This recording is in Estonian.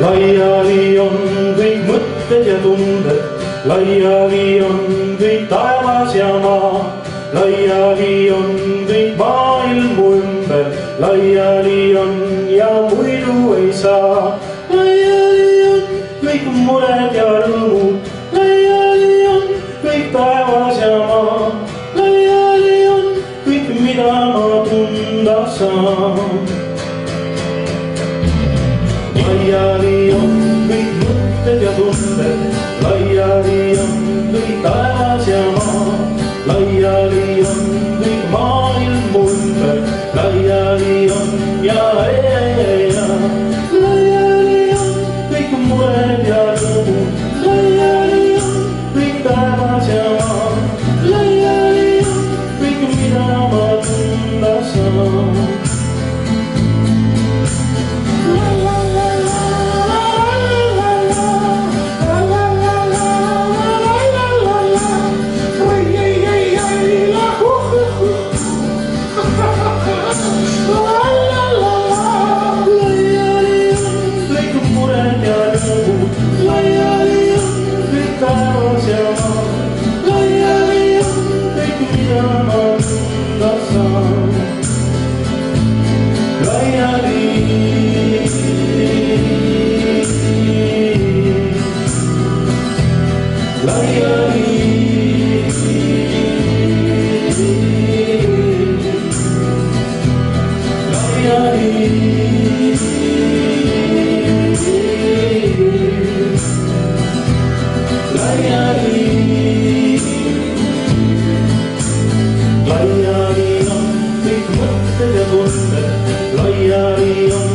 laiali on kõik mõtted ja tunded, laiali on kõik taevas ja maa, laiali on kõik maailmu ümber, laiali on ja muidu ei saa. Laiali on kõik mured ja rõõmud, laiali on kõik taevas ja maa, laiali on kõik, mida ma tunda saan. Laiali on kõik mõtted ja tunded, laiali on kõik taevas ja maa, laiali on kõik maailmu ümber, laiali on ja laiali on kõik mured ja rõõmud, laiali on kõik taevas ja maa, laiali on kõik, mida ma tunda saan. Laiali on kõik mõtted ja tunded, laiali on